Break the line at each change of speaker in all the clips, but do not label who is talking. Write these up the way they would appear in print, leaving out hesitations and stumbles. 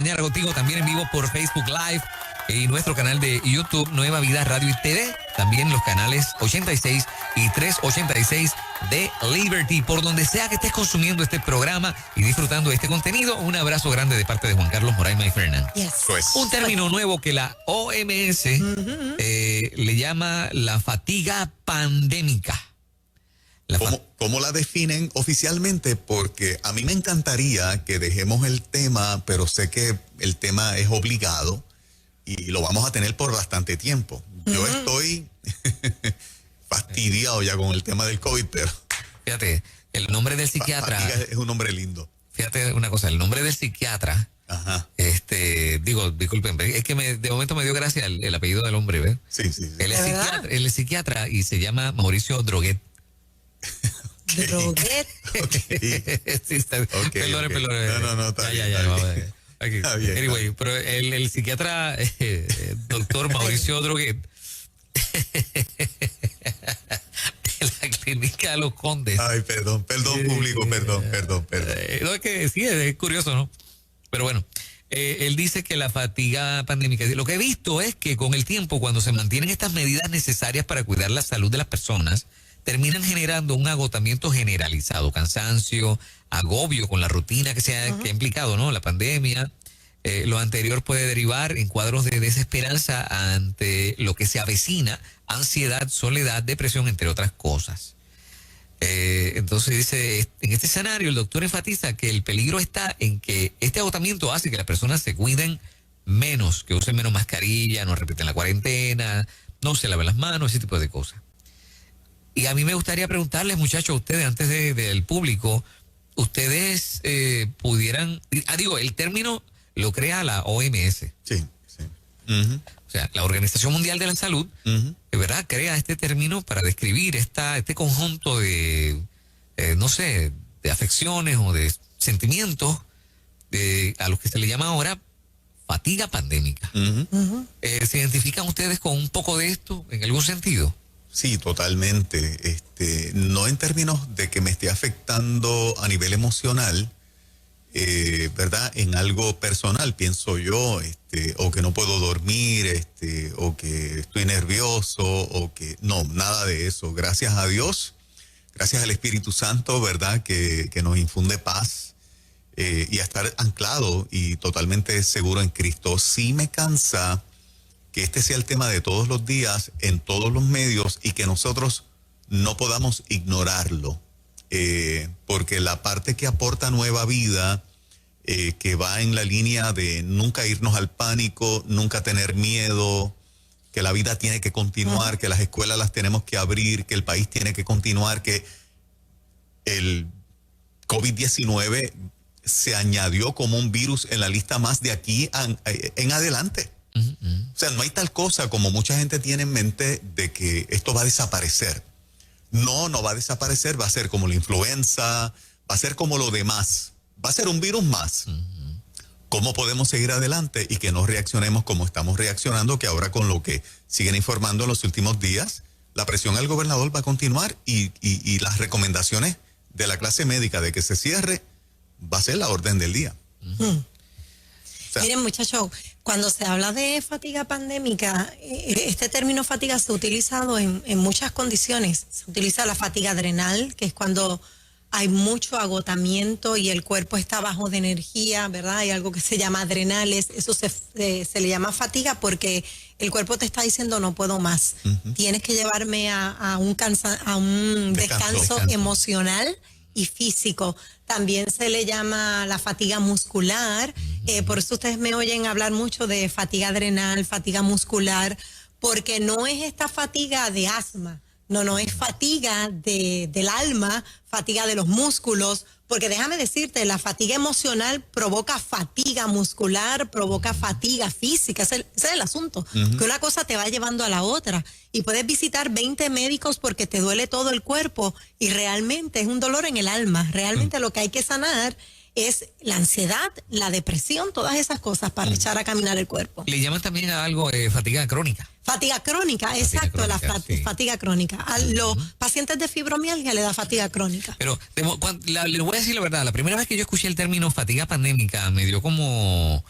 mañana contigo, también en vivo por Facebook Live y nuestro canal de YouTube, Nueva Vida Radio y TV. También los canales 86 y 386 de Liberty. Por donde sea que estés consumiendo este programa y disfrutando de este contenido, un abrazo grande de parte de Juan Carlos Moraima y Fernández.
Yes.
Pues.
Un término nuevo que la OMS le llama la fatiga pandémica.
¿Cómo la definen oficialmente? Porque a mí me encantaría que dejemos el tema, pero sé que el tema es obligado y lo vamos a tener por bastante tiempo. Yo estoy fastidiado ya con el tema del COVID, pero...
Fíjate, el nombre del psiquiatra...
Fatiga es un nombre lindo.
Fíjate una cosa, el nombre del psiquiatra...
Ajá.
Disculpen, es que de momento me dio gracia el apellido del hombre, ¿ves?
Sí.
Él es psiquiatra y se llama Mauricio Droguet.
Droguet.
Sí, está, perdone.
No, está bien.
Aquí.
Está bien.
Anyway, pero el psiquiatra, doctor Mauricio Droguet, de la clínica de los Condes.
Ay, perdón, público, perdón.
No, es que sí, es curioso, ¿no? Pero bueno, él dice que la fatiga pandémica, lo que he visto es que con el tiempo, cuando se mantienen estas medidas necesarias para cuidar la salud de las personas, terminan generando un agotamiento generalizado, cansancio, agobio con la rutina que ha implicado, ¿no? La pandemia. Lo anterior puede derivar en cuadros de desesperanza ante lo que se avecina, ansiedad, soledad, depresión, entre otras cosas. Entonces dice, en este escenario el doctor enfatiza que el peligro está en que este agotamiento hace que las personas se cuiden menos, que usen menos mascarilla, no respeten la cuarentena, no se laven las manos, ese tipo de cosas. Y a mí me gustaría preguntarles, muchachos, a ustedes, antes del público, ustedes pudieran... el término lo crea la OMS.
Sí.
O sea, la Organización Mundial de la Salud, de verdad, crea este término para describir este conjunto de, de afecciones o de sentimientos a los que se le llama ahora fatiga pandémica. ¿Se identifican ustedes con un poco de esto en algún sentido?
Sí, totalmente. No en términos de que me esté afectando a nivel emocional, ¿verdad? En algo personal, pienso yo, o que no puedo dormir, o que estoy nervioso, o que... No, nada de eso. Gracias a Dios, gracias al Espíritu Santo, ¿verdad? Que nos infunde paz y a estar anclado y totalmente seguro en Cristo. Sí me cansa que este sea el tema de todos los días, en todos los medios, y que nosotros no podamos ignorarlo. Porque la parte que aporta nueva vida, que va en la línea de nunca irnos al pánico, nunca tener miedo, que la vida tiene que continuar, que las escuelas las tenemos que abrir, que el país tiene que continuar, que el COVID-19 se añadió como un virus en la lista más de aquí en adelante. O sea, no hay tal cosa como mucha gente tiene en mente de que esto va a desaparecer. No va a desaparecer, va a ser como la influenza, va a ser como lo demás, va a ser un virus más. ¿Cómo podemos seguir adelante y que no reaccionemos como estamos reaccionando, que ahora con lo que siguen informando en los últimos días, la presión al gobernador va a continuar y las recomendaciones de la clase médica de que se cierre va a ser la orden del día? O sea,
miren, muchachos, cuando se habla de fatiga pandémica, este término fatiga se ha utilizado en muchas condiciones. Se utiliza la fatiga adrenal, que es cuando hay mucho agotamiento y el cuerpo está bajo de energía, ¿verdad? Hay algo que se llama adrenales. Eso se le llama fatiga porque el cuerpo te está diciendo no puedo más. Tienes que llevarme a un descanso emocional y físico. También se le llama la fatiga muscular. Por eso ustedes me oyen hablar mucho de fatiga adrenal, fatiga muscular, porque no es esta fatiga de asma. No es fatiga del alma, fatiga de los músculos, porque déjame decirte, la fatiga emocional provoca fatiga muscular, provoca fatiga física, ese es el asunto, que una cosa te va llevando a la otra y puedes visitar 20 médicos porque te duele todo el cuerpo y realmente es un dolor en el alma, realmente lo que hay que sanar es la ansiedad, la depresión, todas esas cosas para echar a caminar el cuerpo.
Le llaman también a algo fatiga crónica.
Fatiga crónica, exacto,
sí.
Fatiga crónica. A los pacientes de fibromialgia le da fatiga crónica.
Pero le voy a decir la verdad, la primera vez que yo escuché el término fatiga pandémica me dio como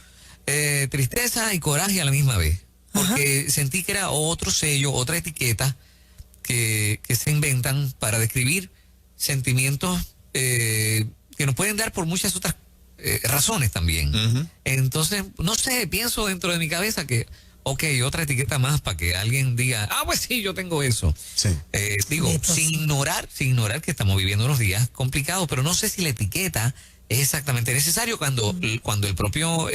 tristeza y coraje a la misma vez. Porque sentí que era otro sello, otra etiqueta que se inventan para describir sentimientos que nos pueden dar por muchas otras razones también. Entonces, no sé, pienso dentro de mi cabeza que, ok, otra etiqueta más para que alguien diga, pues sí, yo tengo eso.
Sí.
Digo, sin ignorar que estamos viviendo unos días complicados, pero no sé si la etiqueta es exactamente necesario cuando el propio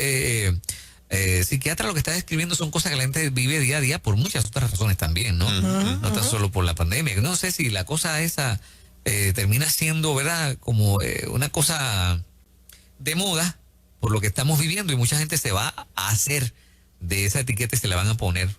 psiquiatra lo que está describiendo son cosas que la gente vive día a día por muchas otras razones también, ¿no? No tan solo por la pandemia. No sé si la cosa esa termina siendo, ¿verdad? Como una cosa de moda por lo que estamos viviendo y mucha gente se va a hacer de esa etiqueta y se la van a poner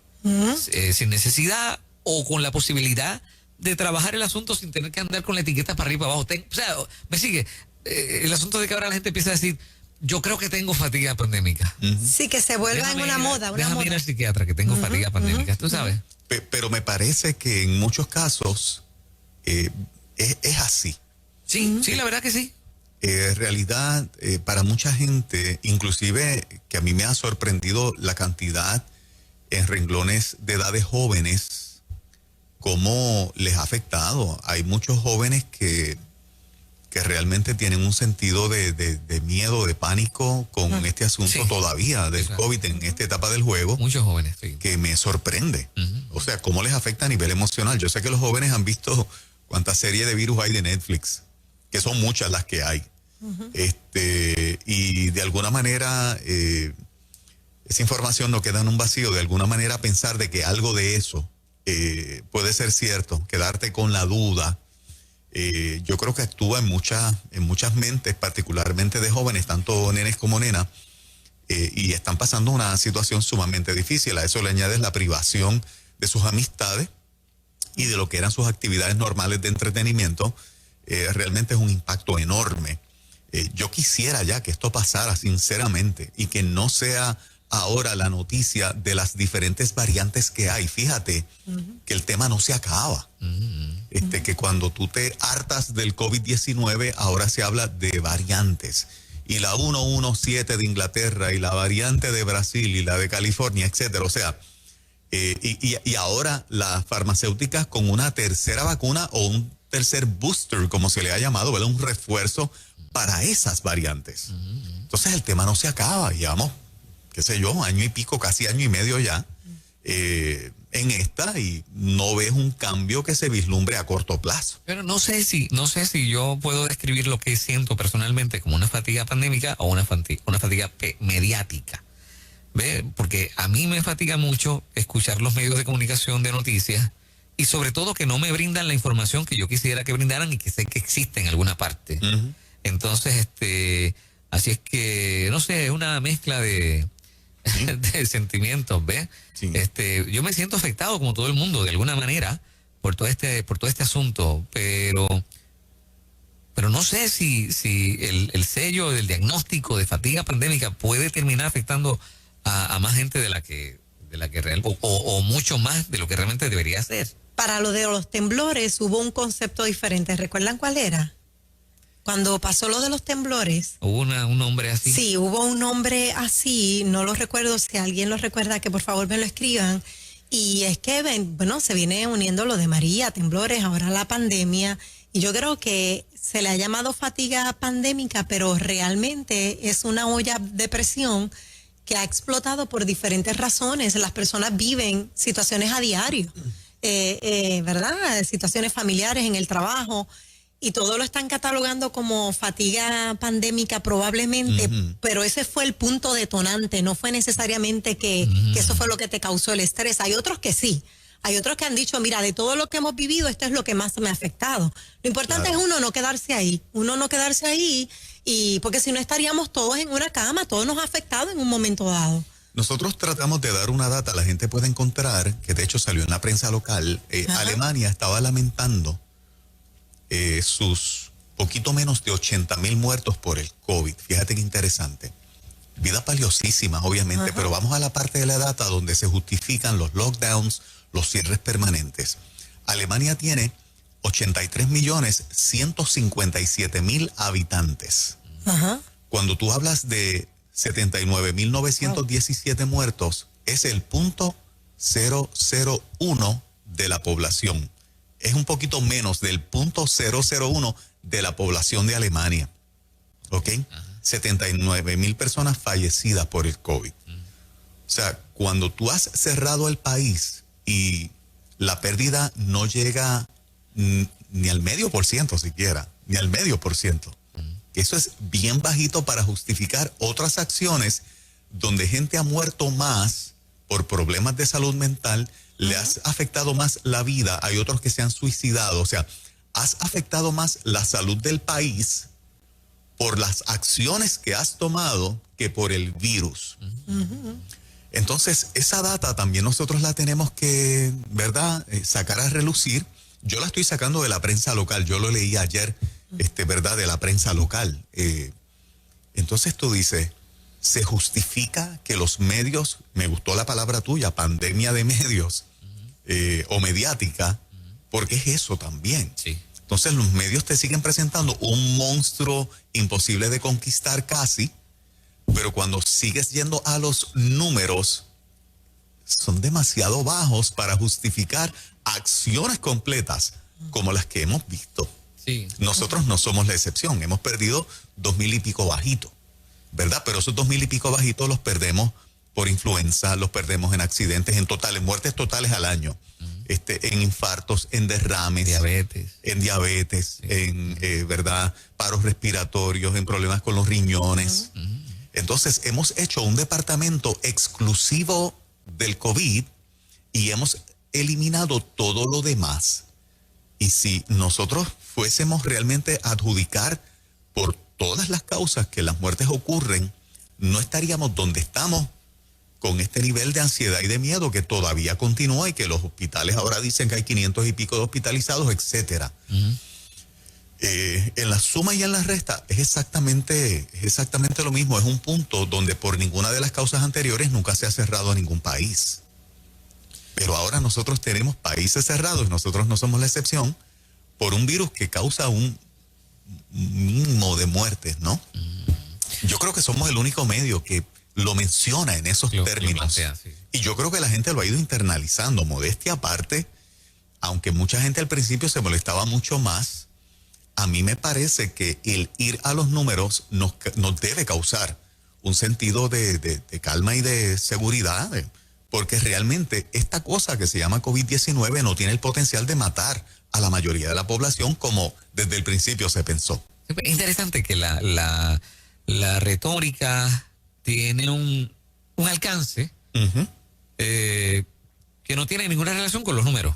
sin necesidad o con la posibilidad de trabajar el asunto sin tener que andar con la etiqueta para arriba y para abajo. O sea, me sigue el asunto de que ahora la gente empieza a decir, yo creo que tengo fatiga pandémica.
Sí, que se vuelva en una moda.
Déjame ir al psiquiatra que tengo fatiga pandémica, tú sabes.
Pero me parece que en muchos casos es así.
Sí, sí, la verdad que sí.
En realidad, para mucha gente, inclusive que a mí me ha sorprendido la cantidad en renglones de edades jóvenes, cómo les ha afectado. Hay muchos jóvenes que realmente tienen un sentido de miedo, de pánico con este asunto todavía del COVID en esta etapa del juego.
Muchos jóvenes, sí. Que
me sorprende. O sea, cómo les afecta a nivel emocional. Yo sé que los jóvenes han visto cuántas series de virus hay de Netflix, que son muchas las que hay. Y de alguna manera esa información no queda en un vacío. De alguna manera pensar de que algo de eso puede ser cierto, quedarte con la duda, yo creo que actúa en muchas mentes, particularmente de jóvenes, tanto nenes como nenas, y están pasando una situación sumamente difícil. A eso le añades la privación de sus amistades y de lo que eran sus actividades normales de entretenimiento. Realmente es un impacto enorme. Yo quisiera ya que esto pasara sinceramente y que no sea ahora la noticia de las diferentes variantes que hay. Fíjate que el tema no se acaba. Que cuando tú te hartas del COVID-19, ahora se habla de variantes. Y la 117 de Inglaterra y la variante de Brasil y la de California, etcétera. O sea, y ahora las farmacéuticas con una tercera vacuna o un tercer booster, como se le ha llamado, ¿verdad? Un refuerzo para esas variantes. Entonces el tema no se acaba. Llevamos, qué sé yo, año y pico, casi año y medio ya en esta, y no ves un cambio que se vislumbre a corto plazo.
Pero no sé si yo puedo describir lo que siento personalmente como una fatiga pandémica o una fatiga mediática. ¿Ve? Porque a mí me fatiga mucho escuchar los medios de comunicación de noticias y sobre todo que no me brindan la información que yo quisiera que brindaran y que sé que existe en alguna parte. Entonces, así es que, no sé, es una mezcla de sentimientos, ¿ves?
Sí.
Yo me siento afectado como todo el mundo, de alguna manera, por todo este asunto, pero no sé si el sello del diagnóstico de fatiga pandémica puede terminar afectando a más gente de la que o mucho más de lo que realmente debería ser.
Para lo de los temblores hubo un concepto diferente. ¿Recuerdan cuál era? Cuando pasó lo de los temblores.
¿Hubo un nombre así?
Sí, hubo un nombre así, no lo recuerdo, si alguien lo recuerda, que por favor me lo escriban. Y es que, se viene uniendo lo de María, temblores, ahora la pandemia, y yo creo que se le ha llamado fatiga pandémica, pero realmente es una olla de presión que ha explotado por diferentes razones. Las personas viven situaciones a diario, ¿verdad? Situaciones familiares en el trabajo, y todo lo están catalogando como fatiga pandémica probablemente, pero ese fue el punto detonante, no fue necesariamente que eso fue lo que te causó el estrés. Hay otros que sí, hay otros que han dicho, mira, de todo lo que hemos vivido, esto es lo que más me ha afectado. Lo importante es uno no quedarse ahí, y porque si no estaríamos todos en una cama, todo nos ha afectado en un momento dado.
Nosotros tratamos de dar una data, la gente puede encontrar, que de hecho salió en la prensa local. Alemania estaba lamentando sus poquito menos de 80,000 muertos por el COVID. Fíjate qué interesante. Vidas valiosísimas, obviamente, pero vamos a la parte de la data donde se justifican los lockdowns, los cierres permanentes. Alemania tiene 83.157.000 habitantes. Cuando tú hablas de 79.917 muertos, es el 0.001 de la población. Es un poquito menos del 0.001 de la población de Alemania. ¿Ok? 79.000 personas fallecidas por el COVID. O sea, cuando tú has cerrado el país y la pérdida no llega ni al 0.5% siquiera, ni al 0.5%. Eso es bien bajito para justificar otras acciones donde gente ha muerto más por problemas de salud mental, le has afectado más la vida, hay otros que se han suicidado, o sea, has afectado más la salud del país por las acciones que has tomado que por el virus. Entonces, esa data también nosotros la tenemos que, ¿verdad?, sacar a relucir. Yo la estoy sacando de la prensa local, yo lo leí ayer, ¿verdad?, de la prensa local. Entonces tú dices, ¿se justifica que los medios, me gustó la palabra tuya, pandemia de medios o mediática, porque es eso también?
Sí.
Entonces los medios te siguen presentando un monstruo imposible de conquistar casi, pero cuando sigues yendo a los números, son demasiado bajos para justificar acciones completas como las que hemos visto.
Sí.
Nosotros no somos la excepción, hemos perdido 2,000 y pico bajitos, ¿verdad? Pero esos 2,000 y pico bajitos los perdemos por influenza, los perdemos en accidentes, en totales, muertes totales al año, en infartos, en derrames, en diabetes, sí. ¿Verdad? Paros respiratorios, en problemas con los riñones. Entonces hemos hecho un departamento exclusivo del COVID y hemos eliminado todo lo demás. Y si nosotros fuésemos realmente a adjudicar por todas las causas que las muertes ocurren, no estaríamos donde estamos con este nivel de ansiedad y de miedo que todavía continúa y que los hospitales ahora dicen que hay 500 y pico de hospitalizados, etcétera. En la suma y en la resta es exactamente lo mismo. Es un punto donde por ninguna de las causas anteriores nunca se ha cerrado a ningún país. Pero ahora nosotros tenemos países cerrados, nosotros no somos la excepción, por un virus que causa un mínimo de muertes, ¿no? Yo creo que somos el único medio que lo menciona en esos términos.
Sí.
Y yo creo que la gente lo ha ido internalizando, modestia aparte, aunque mucha gente al principio se molestaba mucho más. A mí me parece que el ir a los números nos debe causar un sentido de calma y de seguridad, porque realmente esta cosa que se llama COVID-19 no tiene el potencial de matar a la mayoría de la población como desde el principio se pensó.
Es interesante que la retórica tiene un alcance que no tiene ninguna relación con los números.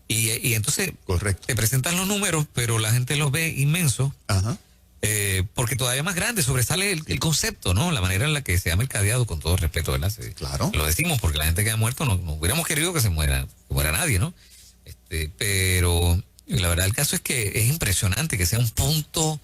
Y entonces
correcto,
te presentan los números, pero la gente los ve inmensos. Porque todavía más grande sobresale el concepto, ¿no? La manera en la que se ha mercadeado, con todo respeto, ¿verdad?
Claro.
Lo decimos porque la gente que ha muerto no hubiéramos querido que muera nadie, ¿no? Pero la verdad el caso es que es impresionante que sea un punto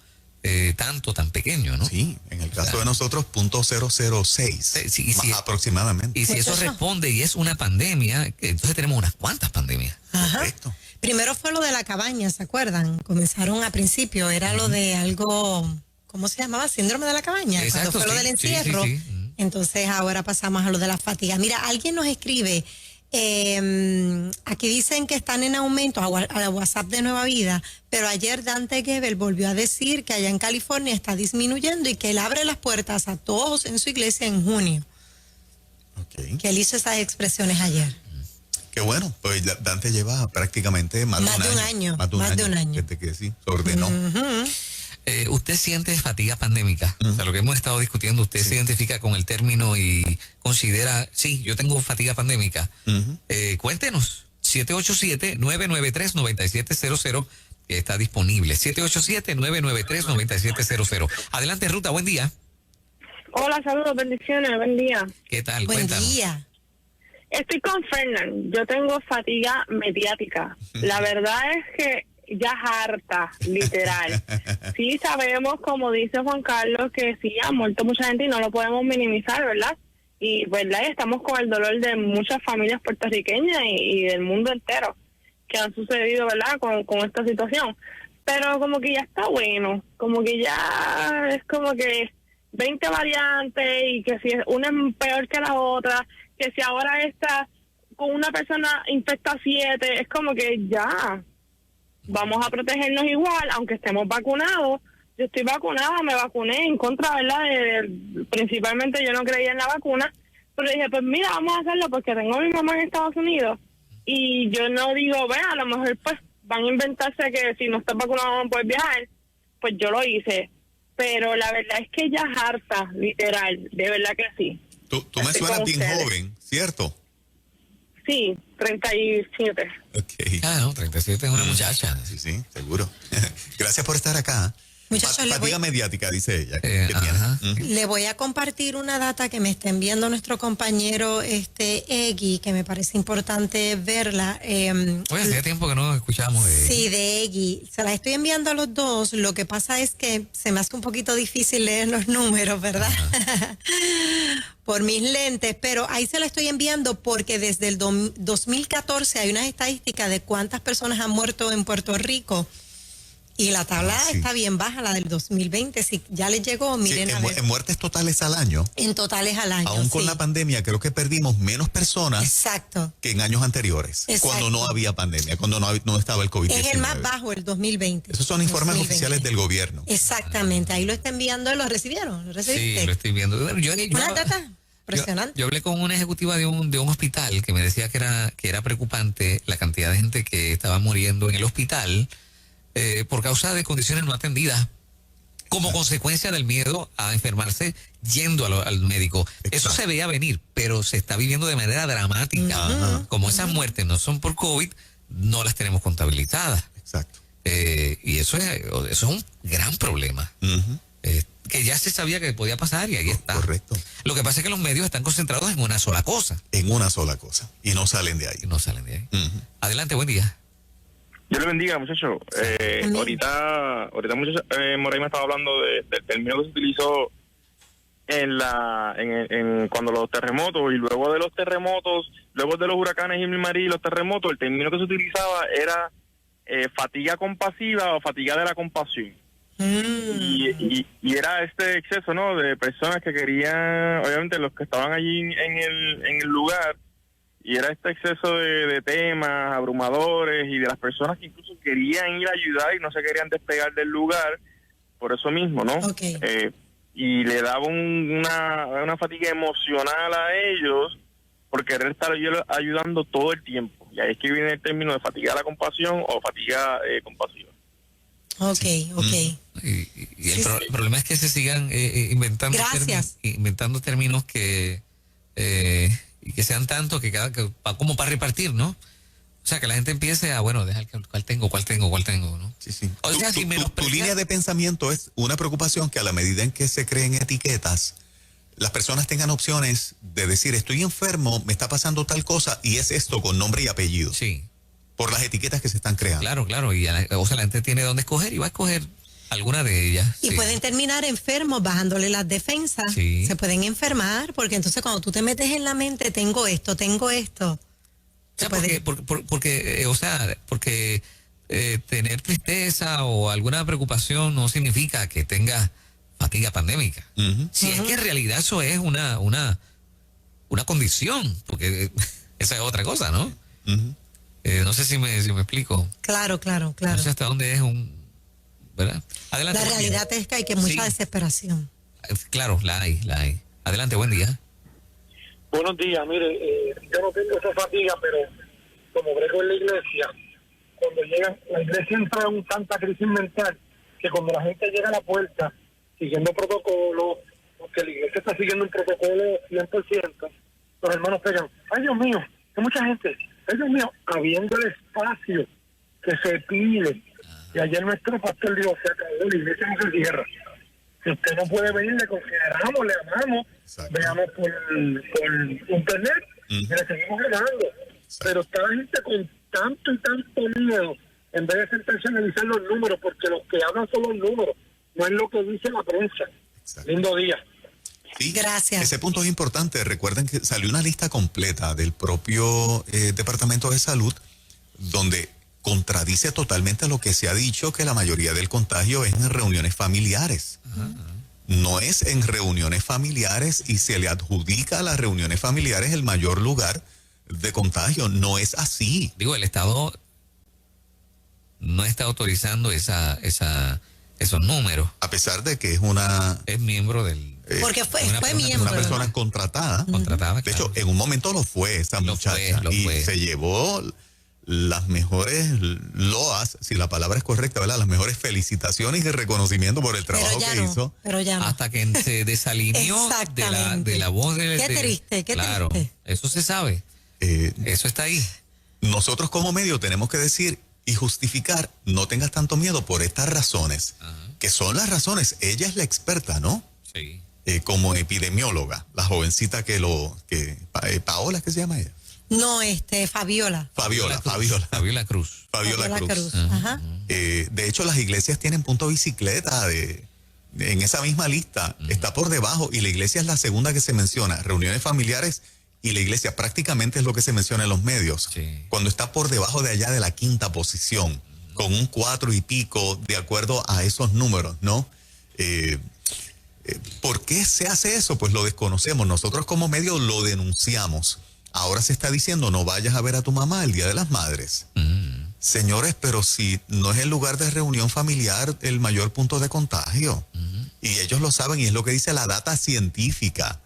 tan pequeño, ¿no?
Sí, en el caso de nosotros, 0.006 aproximadamente.
Y si eso responde y es una pandemia, entonces tenemos unas cuantas pandemias.
Correcto.
Primero fue lo de la cabaña, ¿se acuerdan? Comenzaron a principio, era lo de algo, ¿cómo se llamaba? Síndrome de la cabaña.
Exacto,
cuando fue lo del encierro.
Sí.
Entonces ahora pasamos a lo de la fatiga. Mira, alguien nos escribe, aquí dicen que están en aumento a la WhatsApp de Nueva Vida, pero ayer Dante Gebel volvió a decir que allá en California está disminuyendo y que él abre las puertas a todos en su iglesia en junio. Que él hizo esas expresiones ayer.
Qué bueno, pues Dante lleva prácticamente más de un año. Más de un año. Desde que sí, se ordenó.
¿Usted siente fatiga pandémica? O sea, lo que hemos estado discutiendo, ¿usted se identifica con el término y considera, sí, yo tengo fatiga pandémica? Cuéntenos, 787-993-9700, que está disponible. 787-993-9700. Adelante, Ruta, buen día.
Hola, saludos, bendiciones, buen día.
¿Qué tal?
Buen
Cuéntanos.
día.
Estoy con Fernán, yo tengo fatiga mediática. La verdad es que ya harta, literal. Sí sabemos, como dice Juan Carlos, que sí ha muerto mucha gente y no lo podemos minimizar, ¿verdad? Y verdad, estamos con el dolor de muchas familias puertorriqueñas y del mundo entero que han sucedido, ¿verdad? Con esta situación. Pero como que ya está bueno, como que ya es como que 20 variantes y que si una es peor que la otra, que si ahora esta con una persona infecta 7, es como que ya, vamos a protegernos igual, aunque estemos vacunados. Yo estoy vacunada, me vacuné en contra, ¿verdad? Principalmente yo no creía en la vacuna, pero dije, pues mira, vamos a hacerlo porque tengo a mi mamá en Estados Unidos y yo no digo, ve, a lo mejor pues van a inventarse que si no estás vacunado no puedes viajar, pues yo lo hice. Pero la verdad es que ya es harta, literal, de verdad que sí.
Tú me suenas bien joven, ¿cierto?
Sí, 37.
Okay.
Ah, no, 37 es una muchacha.
Sí, sí, seguro. Gracias por estar acá.
Muchachos,
Fatiga mediática, dice ella.
Eh,
que tiene.
ajá.
Le voy a compartir una data que me está enviando nuestro compañero Egui, que me parece importante verla.
Oye, hacía tiempo que no escuchábamos de...
Sí, de Egui. Se las estoy enviando a los dos. Lo que pasa es que se me hace un poquito difícil leer los números, ¿verdad? Por mis lentes, pero ahí se la estoy enviando porque desde el 2014 hay unas estadísticas de cuántas personas han muerto en Puerto Rico. Y la tabla está bien baja, la del 2020. Si ya les llegó, miren
Sí,
a ver.
en muertes totales al año,
En totales al año.
aún con
sí.
la pandemia, creo que perdimos menos personas
Exacto.
que en años anteriores,
Exacto.
cuando no había pandemia, cuando no estaba el COVID-19.
Es el más bajo, el 2020.
Esos son informes
2020.
oficiales del gobierno.
Exactamente. Ahí lo está enviando. ¿Lo recibieron? ¿Lo
Sí,
recibiste?
lo estoy viendo. Bueno,
Una data impresionante.
Yo hablé con una ejecutiva de un hospital que me decía que era preocupante la cantidad de gente que estaba muriendo en el hospital por causa de condiciones no atendidas, como consecuencia del miedo a enfermarse yendo al médico. Eso se veía venir, pero se está viviendo de manera dramática. Como esas muertes no son por COVID, no las tenemos contabilizadas.
Exacto.
Y eso es un gran problema.
Ujú.
Que ya se sabía que podía pasar y ahí está.
Correcto.
Lo que pasa es que los medios están concentrados en una sola cosa
En una sola cosa. Y no salen de ahí.
y no salen de ahí.
Ujú.
Adelante, buen día.
Dios le bendiga, muchachos. Ahorita muchacho, Moraima estaba hablando del término que se utilizó cuando los terremotos y luego de los terremotos, luego de los huracanes Irma y María y los terremotos, el término que se utilizaba era fatiga compasiva o fatiga de la compasión. Y era este exceso, ¿no? De personas que querían, obviamente los que estaban allí en el lugar, y era este exceso de temas abrumadores y de las personas que incluso querían ir a ayudar y no se querían despegar del lugar por eso mismo, ¿no?
Okay.
Y le daba una fatiga emocional a ellos por querer estar ayudando todo el tiempo. Y ahí es que viene el término de fatiga a la compasión o fatiga compasiva.
Ok.
Y el problema es que se sigan inventando
Gracias.
inventando términos que y que sean tantos como para repartir, ¿no? O sea, que la gente empiece a, bueno, dejar cuál tengo, ¿no?
Sí, sí.
O sea, si
Tu línea de pensamiento es una preocupación que a la medida en que se creen etiquetas, las personas tengan opciones de decir, estoy enfermo, me está pasando tal cosa, y es esto con nombre y apellido.
Sí,
Por las etiquetas que se están creando.
claro. Y o sea, la gente tiene dónde escoger y va a escoger alguna de ellas.
Y
sí.
pueden terminar enfermos bajándole las defensas.
Sí.
Se pueden enfermar porque entonces cuando tú te metes en la mente, tengo esto.
O sea, porque tener tristeza o alguna preocupación no significa que tengas fatiga pandémica.
Ujú.
Si es que en realidad eso es una condición, porque esa es otra cosa, ¿no?
Ujú.
No sé si me explico.
Claro.
No sé hasta dónde es ¿verdad? Adelante.
La
buen día.
realidad es que hay mucha
Sí.
desesperación.
Claro, la hay. Adelante, buen día.
Buenos días, mire, yo no tengo esa fatiga, pero como brego en la iglesia, cuando llega, la iglesia entra en tanta crisis mental que cuando la gente llega a la puerta siguiendo protocolo, porque la iglesia está siguiendo un protocolo 100%, los hermanos pegan, ay Dios mío, hay mucha gente, ay Dios mío, habiendo el espacio que se pide. Y ayer nuestro pastor dijo, se acabó, la iglesia no se cierra. Si usted no puede venir, le consideramos, le amamos,
Exacto.
veamos por internet y le seguimos amando. Pero está la gente con tanto y tanto miedo, en vez de sentarse a analizar los números, porque los que hablan son los números, no es lo que dice la prensa.
Exacto.
Lindo día.
Sí,
Gracias.
Ese punto es importante. Recuerden que salió una lista completa del propio Departamento de Salud donde contradice totalmente lo que se ha dicho, que la mayoría del contagio es en reuniones familiares. no es en reuniones familiares y se le adjudica a las reuniones familiares el mayor lugar de contagio. No es así.
Digo, el Estado no está autorizando esos números.
A pesar de que
es miembro del...
Porque fue
una
miembro.
una persona contratada.
contratada.
De
claro.
hecho, en un momento lo fue esa muchacha.
Lo fue.
Y se llevó las mejores loas, si la palabra es correcta, ¿verdad? Las mejores felicitaciones y reconocimiento por el trabajo que hizo.
Pero ya no.
Hasta que se desalineó de la voz de...
Qué triste, qué
claro,
triste.
eso se sabe.
Eh,
Eso está ahí.
Nosotros como medio tenemos que decir y justificar, no tengas tanto miedo por estas razones, que son las razones. Ella es la experta, ¿no?
Sí.
Como epidemióloga, la jovencita Paola, ¿qué se llama ella?
No, Fabiola.
Fabiola Cruz.
Fabiola Cruz. Ajá.
De hecho, las iglesias tienen punto bicicleta en esa misma lista. Está por debajo y la iglesia es la segunda que se menciona. Reuniones familiares y la iglesia prácticamente es lo que se menciona en los medios.
Sí.
Cuando está por debajo de allá de la quinta posición, con un 4 y pico, de acuerdo a esos números, ¿no? ¿Por qué se hace eso? Pues lo desconocemos. Nosotros como medio lo denunciamos. Ahora se está diciendo, no vayas a ver a tu mamá el Día de las Madres. Señores, pero si no es el lugar de reunión familiar el mayor punto de contagio. Y ellos lo saben y es lo que dice la data científica.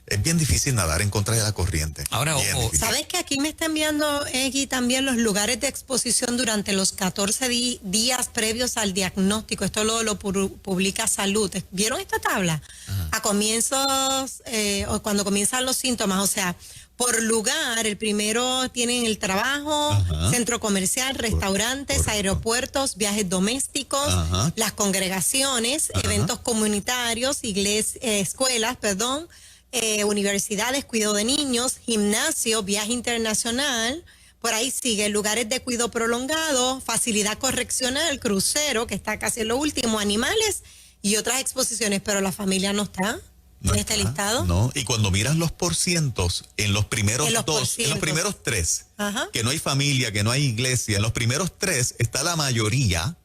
Es bien difícil nadar en contra de la corriente.
Ahora,
Bien
ojo,
difícil.
¿Sabes que aquí me está enviando Eggy también los lugares de exposición durante los 14 días previos al diagnóstico? Esto lo publica Salud. ¿Vieron esta tabla? A comienzos, o cuando comienzan los síntomas, o sea, por lugar, el primero tienen el trabajo, centro comercial, restaurantes,
Correcto.
aeropuertos, viajes domésticos, las congregaciones, eventos comunitarios, escuelas, universidades, cuidado de niños, gimnasio, viaje internacional, por ahí sigue, lugares de cuidado prolongado, facilidad correccional, crucero, que está casi en lo último, animales y otras exposiciones, pero la familia no está en este listado.
No, y cuando miras los porcientos, en los primeros
En los
dos, en
porcientos.
los primeros tres,
Ajá.
que no hay familia, que no hay iglesia, en los primeros tres está la mayoría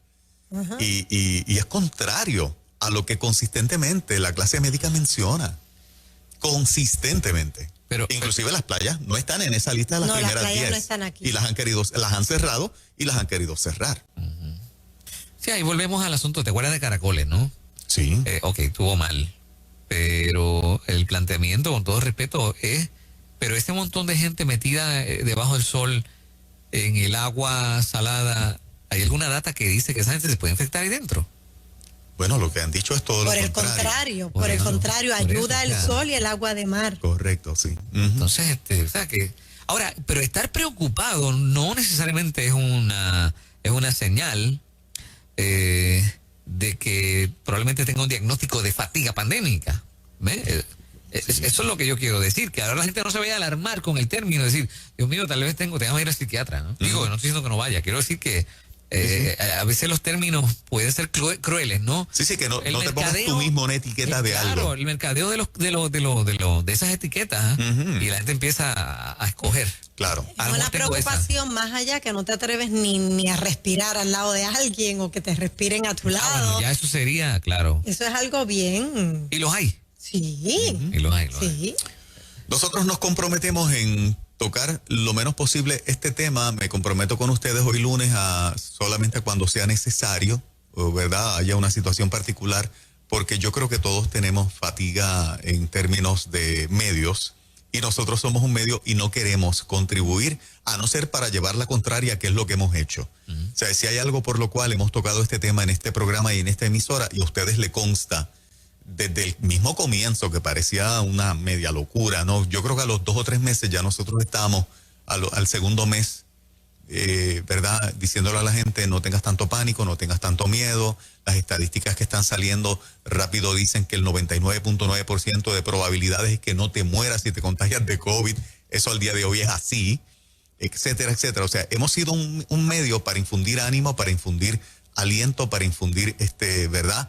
y es contrario a lo que consistentemente la clase médica menciona. Consistentemente.
Pero-
inclusive las playas no están en esa lista de las
No, las
primeras
playas
10.
no están aquí.
Y las han cerrado y las han querido cerrar.
Sí, ahí volvemos al asunto. ¿Te acuerdas de Caracoles, no?
Sí.
Ok, estuvo mal. Pero el planteamiento, con todo respeto, pero este montón de gente metida debajo del sol, en el agua salada, ¿hay alguna data que dice que esa gente se puede infectar ahí dentro?
Bueno, lo que han dicho es todo
Por
lo
el
contrario.
contrario, por el
eso,
contrario,
por
ayuda
eso,
el
claro.
sol y el agua de mar.
Correcto, sí. Ujú.
Entonces, o sea que... Ahora, pero estar preocupado no necesariamente es una señal de que probablemente tenga un diagnóstico de fatiga pandémica. ¿Ves? Eso es lo que yo quiero decir, que ahora la gente no se vaya a alarmar con el término, decir, Dios mío, tal vez tengo que ir al psiquiatra, ¿no? Digo, no estoy diciendo que no vaya, quiero decir que a veces los términos pueden ser crueles, ¿no?
Sí, que no
El
te pongas tú
mercadeo,
mismo una etiqueta de
claro,
algo.
el mercadeo de esas etiquetas, y la gente empieza a escoger.
Claro.
Es
A lo
una
mejor tengo esa.
preocupación más allá que no te atreves ni a respirar al lado de alguien o que te respiren a tu lado.
Bueno, ya eso sería, claro.
Eso es algo bien.
Y los hay.
Sí.
Y los hay, los hay.
Sí.
Nosotros nos comprometemos en tocar lo menos posible este tema. Me comprometo con ustedes hoy lunes a solamente cuando sea necesario, o verdad, haya una situación particular, porque yo creo que todos tenemos fatiga en términos de medios y nosotros somos un medio y no queremos contribuir a no ser para llevar la contraria, que es lo que hemos hecho. O sea, si hay algo por lo cual hemos tocado este tema en este programa y en esta emisora y a ustedes le consta desde el mismo comienzo que parecía una media locura, ¿no? Yo creo que a los 2 o 3 meses ya nosotros estábamos al segundo mes, ¿verdad? Diciéndole a la gente, no tengas tanto pánico, no tengas tanto miedo. Las estadísticas que están saliendo rápido dicen que el 99.9% de probabilidades es que no te mueras si te contagias de COVID. Eso al día de hoy es así, etcétera, etcétera. O sea, hemos sido un medio para infundir ánimo, para infundir aliento, para infundir, ¿verdad?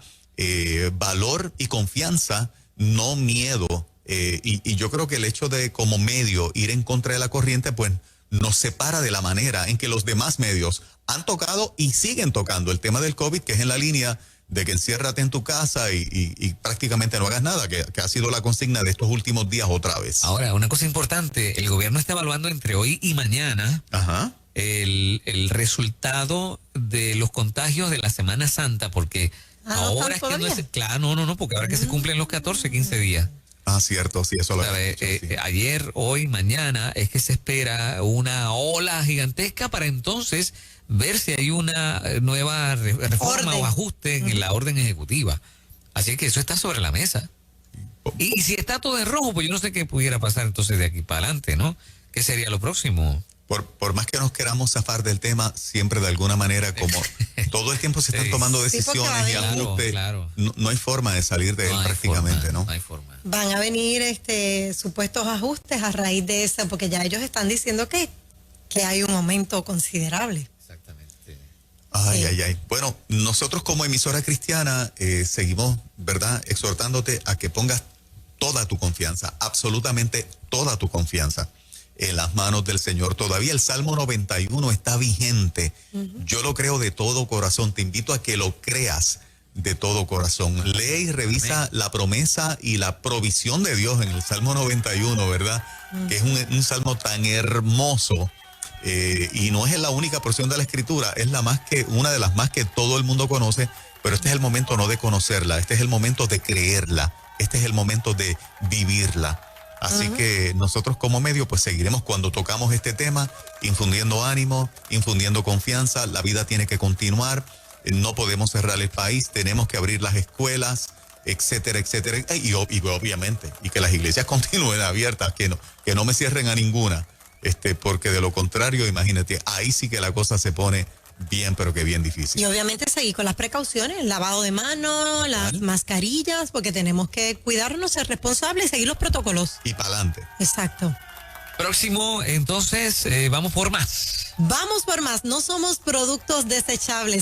Valor y confianza, no miedo. Y yo creo que el hecho de como medio ir en contra de la corriente, pues nos separa de la manera en que los demás medios han tocado y siguen tocando el tema del COVID, que es en la línea de que enciérrate en tu casa y prácticamente no hagas nada, que ha sido la consigna de estos últimos días otra vez.
Ahora, una cosa importante, el gobierno está evaluando entre hoy y mañana
Ajá.
el resultado de los contagios de la Semana Santa, porque ahora es que no es... Claro, no, porque ahora que se cumplen los 14, 15 días.
Ah, cierto, sí, eso lo he dicho, sí.
Ayer, hoy, mañana es que se espera una ola gigantesca para entonces ver si hay una nueva reforma o ajuste en la orden ejecutiva. Así que eso está sobre la mesa. Y si está todo en rojo, pues yo no sé qué pudiera pasar entonces de aquí para adelante, ¿no? ¿Qué sería lo próximo?
Por más que nos queramos zafar del tema, siempre de alguna manera, como todo el tiempo se están tomando decisiones y ajustes, no hay forma de salir de él prácticamente, ¿no?
No hay forma.
Van a venir supuestos ajustes a raíz de eso, porque ya ellos están diciendo que hay un aumento considerable.
Exactamente.
Ay. Bueno, nosotros como emisora cristiana seguimos, ¿verdad?, exhortándote a que pongas toda tu confianza, absolutamente toda tu confianza en las manos del Señor. Todavía el Salmo 91 está vigente. Yo lo creo de todo corazón. Te invito a que lo creas de todo corazón. Lee y revisa la promesa y la provisión de Dios en el Salmo 91, ¿verdad? Que es un salmo tan hermoso. Y no es la única porción de la Escritura, es una de las más que todo el mundo conoce, pero este es el momento no de conocerla, este es el momento de creerla, este es el momento de vivirla. Así que nosotros como medio pues seguiremos cuando tocamos este tema, infundiendo ánimo, infundiendo confianza. La vida tiene que continuar, no podemos cerrar el país, tenemos que abrir las escuelas, etcétera, etcétera, y obviamente, y que las iglesias continúen abiertas, que no me cierren a ninguna, porque de lo contrario, imagínate, ahí sí que la cosa se pone bien, pero que bien difícil.
Y obviamente seguir con las precauciones, el lavado de manos, las mascarillas, porque tenemos que cuidarnos, ser responsables y seguir los protocolos.
Y para adelante.
Exacto.
Próximo, entonces, vamos por más.
Vamos por más, no somos productos desechables.